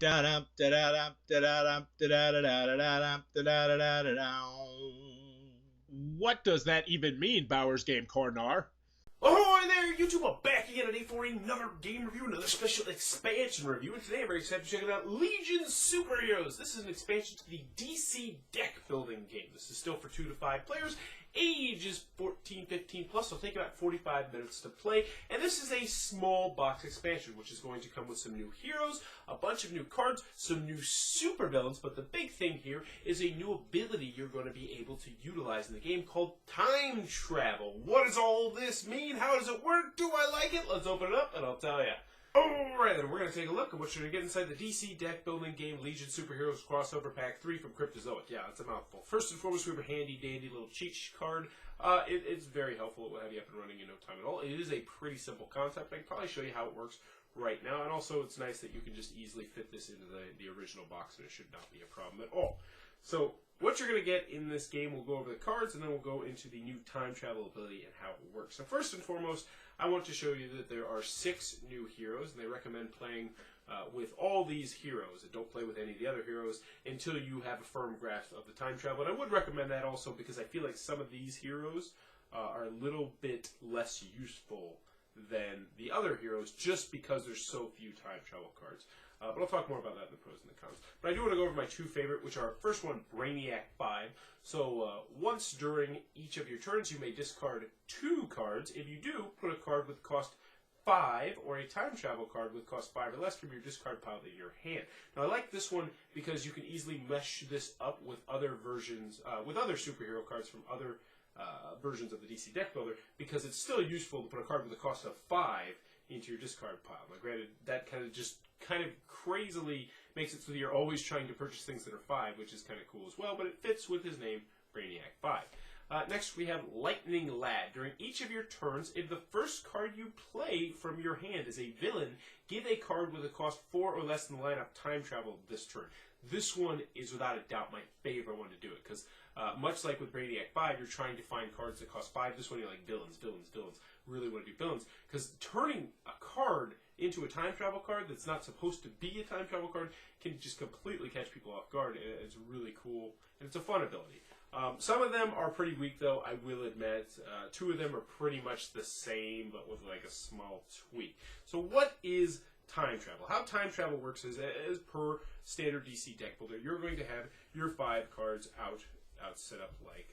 Da-dum, da-da-dum, da-da-dum, da-da-da-da-da-dum, da-da-da-da-da-dum. What does that even mean, Bowers Game Corner? Ahoy there, YouTube! I'm back again today for another game review, another special expansion review, and today I'm very excited to check out Legion Superheroes. This is an expansion to the DC deck building game. This is still for 2 to 5 players. Age is 14, 15 plus, so it'll take about 45 minutes to play. And this is a small box expansion, which is going to come with some new heroes, a bunch of new cards, some new supervillains, but the big thing here is a new ability you're going to be able to utilize in the game called Time Travel. What does all this mean? How does it work? Do I like it? Let's open it up and I'll tell you. Alright then, we're going to take a look at what you're going to get inside the DC deck building game Legion Superheroes Crossover Pack 3 from Cryptozoic. Yeah, that's a mouthful. First and foremost, we have a handy dandy little cheat card. It's very helpful. It will have you up and running in no time at all. It is a pretty simple concept. I can probably show you how it works right now. And also, it's nice that you can just easily fit this into the original box and it should not be a problem at all. So, what you're going to get in this game, we'll go over the cards and then we'll go into the new time travel ability and how it works. So first and foremost, I want to show you that there are 6 new heroes, and they recommend playing with all these heroes, and don't play with any of the other heroes until you have a firm grasp of the time travel. And I would recommend that also because I feel like some of these heroes are a little bit less useful than the other heroes just because there's so few time travel cards. But I'll talk more about that in the pros and the cons. But I do want to go over my 2 favorite, which are, first one, Brainiac 5. So once during each of your turns, you may discard 2 cards. If you do, put a card with cost 5 or a time travel card with cost 5 or less from your discard pile in your hand. Now I like this one because you can easily mesh this up with other versions, with other superhero cards from other versions of the DC deck builder, because it's still useful to put a card with a cost of 5 into your discard pile. Now granted, that kind of crazily makes it so that you're always trying to purchase things that are 5, which is kind of cool as well, but it fits with his name, Brainiac 5. Next, we have Lightning Lad. During each of your turns, if the first card you play from your hand is a villain, give a card with a cost 4 or less in the lineup time travel this turn. This one is without a doubt my favorite one to do it, because much like with Brainiac 5, you're trying to find cards that cost 5. This one you're like, villains. Really want to do villains, because turning a card into a time travel card that's not supposed to be a time travel card can just completely catch people off guard. It's really cool, and it's a fun ability. Some of them are pretty weak, though, I will admit. 2 of them are pretty much the same, but with like a small tweak. So what is time travel? How time travel works is, as per standard DC deck builder, you're going to have your 5 cards out set up like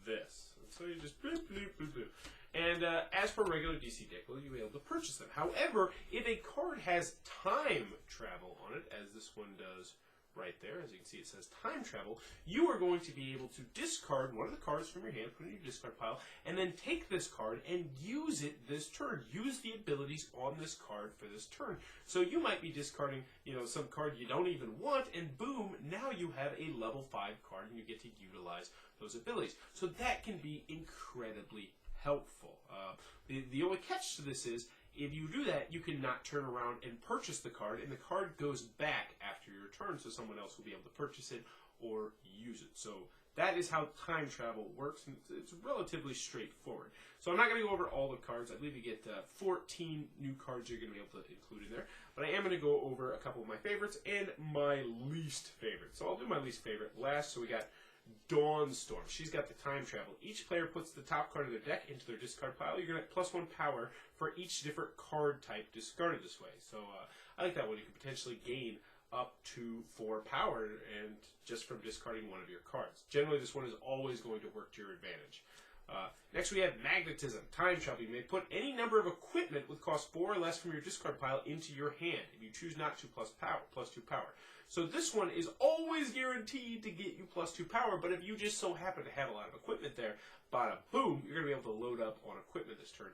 this. So you just bloop, bloop, bloop, bloop. And as per regular DC deck builder, you'll be able to purchase them. However, if a card has time travel on it, as this one does right there, as you can see it says time travel, you are going to be able to discard one of the cards from your hand, put it in your discard pile, and then take this card and use it this turn. Use the abilities on this card for this turn. So you might be discarding, some card you don't even want, and boom, now you have a level 5 card and you get to utilize those abilities. So that can be incredibly helpful. The only catch to this is, if you do that, you cannot turn around and purchase the card, and the card goes back after your turn, so someone else will be able to purchase it or use it. So that is how time travel works, and it's relatively straightforward. So I'm not going to go over all the cards. I believe you get 14 new cards you're going to be able to include in there, but I am going to go over a couple of my favorites and my least favorite. So I'll do my least favorite last. So we got Dawnstorm. She's got the time travel. Each player puts the top card of their deck into their discard pile. You're going to get +1 power for each different card type discarded this way. So I like that one. You can potentially gain up to 4 power and just from discarding one of your cards. Generally, this one is always going to work to your advantage. Next, we have Magnetism. Time travel. You may put any number of equipment with cost 4 or less from your discard pile into your hand. If you choose not to, +2 power. So this one is always guaranteed to get you +2 power, but if you just so happen to have a lot of equipment there, bada boom, you're going to be able to load up on equipment this turn.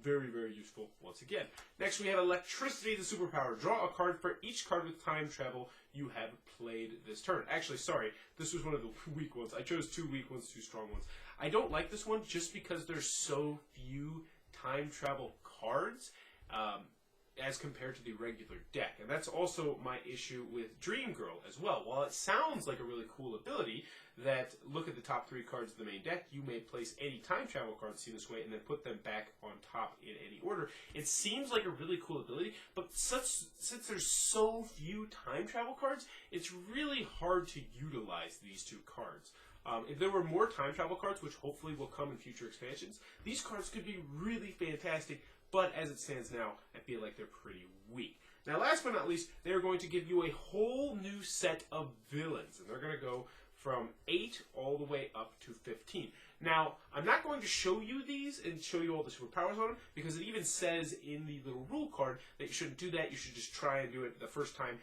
Very, very useful once again. Next, we have Electricity, the superpower. Draw a card for each card with time travel you have played this turn. Actually, sorry, this was one of the weak ones. I chose 2 weak ones, 2 strong ones. I don't like this one just because there's so few time travel cards. as compared to the regular deck. And that's also my issue with Dream Girl as well. While it sounds like a really cool ability that look at the top 3 cards of the main deck, you may place any time travel cards seen this way and then put them back on top in any order. It seems like a really cool ability, but since there's so few time travel cards, it's really hard to utilize these 2 cards. If there were more time travel cards, which hopefully will come in future expansions, these cards could be really fantastic, but as it stands now, I feel like they're pretty weak. Now, last but not least, they're going to give you a whole new set of villains, and they're going to go from 8 all the way up to 15. Now, I'm not going to show you these and show you all the superpowers on them, because it even says in the little rule card that you shouldn't do that. You should just try and do it the first time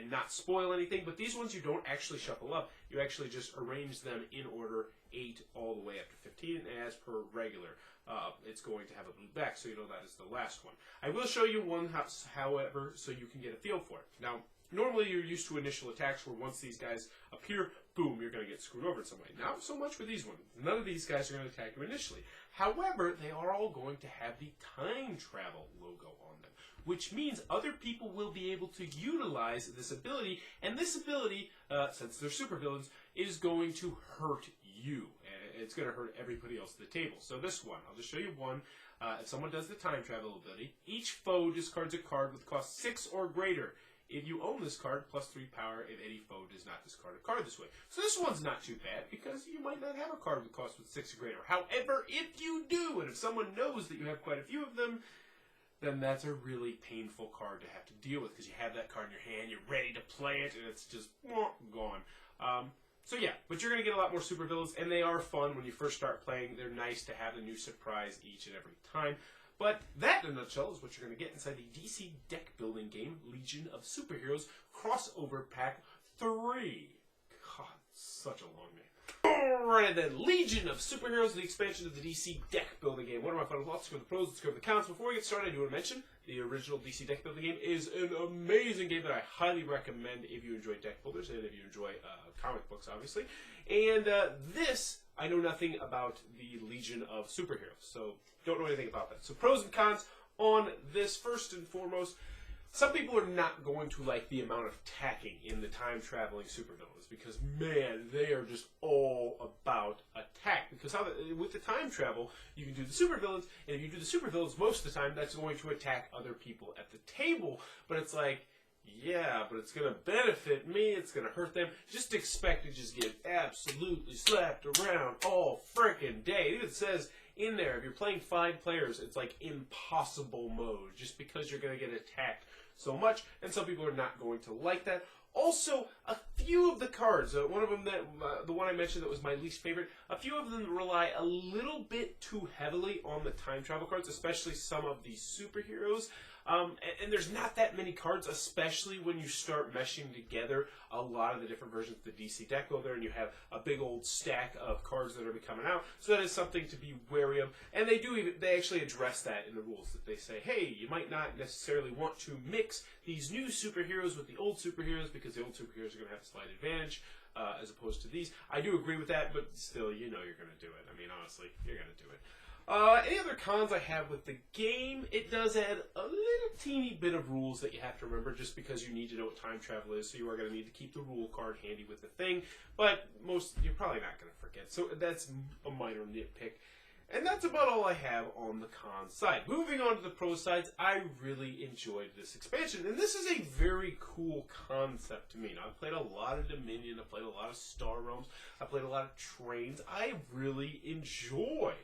and not spoil anything. But these ones you don't actually shuffle up. You actually just arrange them in order 8 all the way up to 15, as per regular. It's going to have a blue back, so you know that is the last one. I will show you one, however, so you can get a feel for it. Now, normally you're used to initial attacks where once these guys appear, boom, you're going to get screwed over in some way. Not so much with these ones. None of these guys are going to attack you initially. However, they are all going to have the time travel logo on them, which means other people will be able to utilize this ability, and this ability, since they're supervillains, is going to hurt you. It's going to hurt everybody else at the table. So this one, I'll just show you one. If someone does the time travel ability, each foe discards a card with cost 6 or greater. If you own this card, plus 3 power if any foe does not discard a card this way. So this one's not too bad, because you might not have a card with cost with 6 or greater. However, if you do, and if someone knows that you have quite a few of them, then that's a really painful card to have to deal with, because you have that card in your hand, you're ready to play it, and it's just gone. So yeah, but you're going to get a lot more supervillains, and they are fun when you first start playing. They're nice to have a new surprise each and every time. But that, in a nutshell, is what you're going to get inside the DC deck building game, Legion of Superheroes Crossover Pack 3. God, such a long name. Alright then, Legion of Superheroes, the expansion of the DC deck building game. One of my final thoughts. Let's go to the pros, let's go to the cons. Before we get started, I do want to mention the original DC deck building game is an amazing game that I highly recommend if you enjoy deck builders and if you enjoy comic books, obviously. And this, I know nothing about the Legion of Superheroes, so don't know anything about that. So pros and cons on this. First and foremost, some people are not going to like the amount of tacking in the time-traveling supervillains, because, man, they are just all about attack. Because with the time travel, you can do the supervillains, and if you do the supervillains most of the time, that's going to attack other people at the table. But it's like, yeah, but it's going to benefit me, it's going to hurt them. Just expect to just get absolutely slapped around all frickin' day. It even says in there, if you're playing 5 players, it's like impossible mode, just because you're going to get attacked so much, and some people are not going to like that. Also, a few of the cards, one of them the one I mentioned that was my least favorite, a few of them rely a little bit too heavily on the time travel cards, especially some of the superheroes. And there's not that many cards, especially when you start meshing together a lot of the different versions of the DC deck builder, and you have a big old stack of cards that are coming out. So that is something to be wary of. And they actually address that in the rules, that they say, hey, you might not necessarily want to mix these new superheroes with the old superheroes, because the old superheroes are going to have a slight advantage as opposed to these. I do agree with that, but still, you know you're going to do it. I mean, honestly, you're going to do it. Any other cons I have with the game, it does add a little teeny bit of rules that you have to remember, just because you need to know what time travel is, so you are going to need to keep the rule card handy with the thing, but you're probably not going to forget, so that's a minor nitpick. And that's about all I have on the con side. Moving on to the pro sides, I really enjoyed this expansion, and this is a very cool concept to me. Now, I've played a lot of Dominion, I've played a lot of Star Realms, I've played a lot of Trains. I really enjoy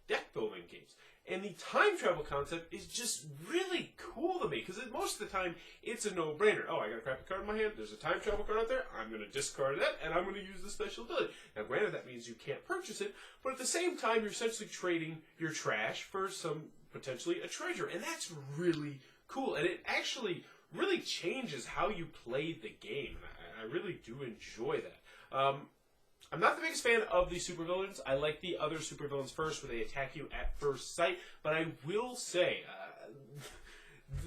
deck building games, and the time travel concept is just really cool to me, because most of the time it's a no-brainer. Oh, I got a crappy card in my hand, there's a time travel card out there, I'm going to discard that, and I'm going to use the special ability. Now granted, that means you can't purchase it, but at the same time you're essentially trading your trash for potentially a treasure, and that's really cool, and it actually really changes how you play the game, and I really do enjoy that. I'm not the biggest fan of the supervillains. I like the other supervillains first, where they attack you at first sight. But I will say,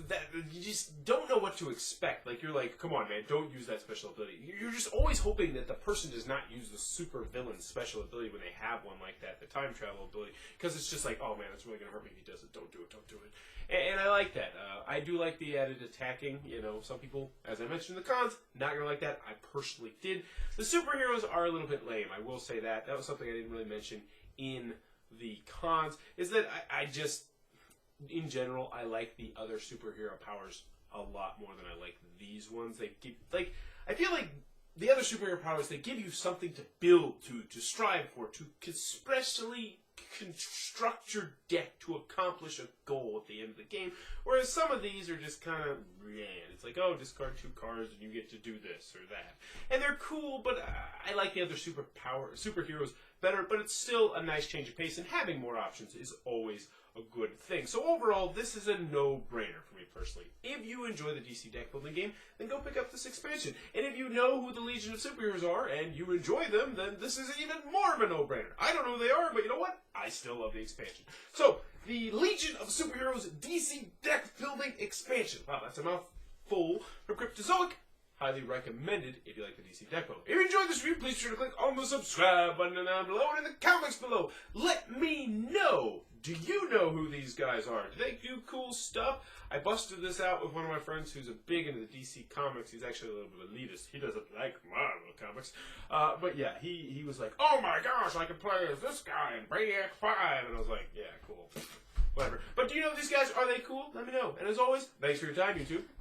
that you just don't know what to expect. Like, you're like, come on, man, don't use that special ability. You're just always hoping that the person does not use the super villain special ability when they have one like that, the time travel ability, because it's just like, oh man, it's really gonna hurt me if he does it. Don't do it. Don't do it. And I like that. I do like the added attacking. You know, some people, as I mentioned in the cons, not gonna like that. I personally did. The superheroes are a little bit lame. I will say that. That was something I didn't really mention in the cons. Is that I just, in general, I like the other superhero powers a lot more than I like these ones. They give, like, I feel like the other superhero powers, they give you something to build, to strive for, to especially construct your deck to accomplish a goal at the end of the game. Whereas some of these are just kind of, it's like, oh, discard 2 cards and you get to do this or that. And they're cool, but I like the other superheroes better, but it's still a nice change of pace, and having more options is always a good thing. So overall, this is a no-brainer for me personally. If you enjoy the DC deck building game, then go pick up this expansion. And if you know who the Legion of Superheroes are and you enjoy them, then this is even more of a no-brainer. I don't know who they are, but you know what? I still love the expansion. So, the Legion of Superheroes DC deck building expansion. Wow, that's a mouthful from Cryptozoic. Highly recommended if you like the DC deck building. If you enjoyed this review, please be sure to click on the subscribe button down below and in the comments below. Let me know. Do you know who these guys are? Do they do cool stuff? I busted this out with one of my friends who's a big into the DC comics. He's actually a little bit elitist. He doesn't like Marvel comics. But yeah, he was like, oh my gosh, I can play as this guy in Brainiac 5. And I was like, yeah, cool. Whatever. But do you know these guys? Are they cool? Let me know. And as always, thanks for your time, YouTube.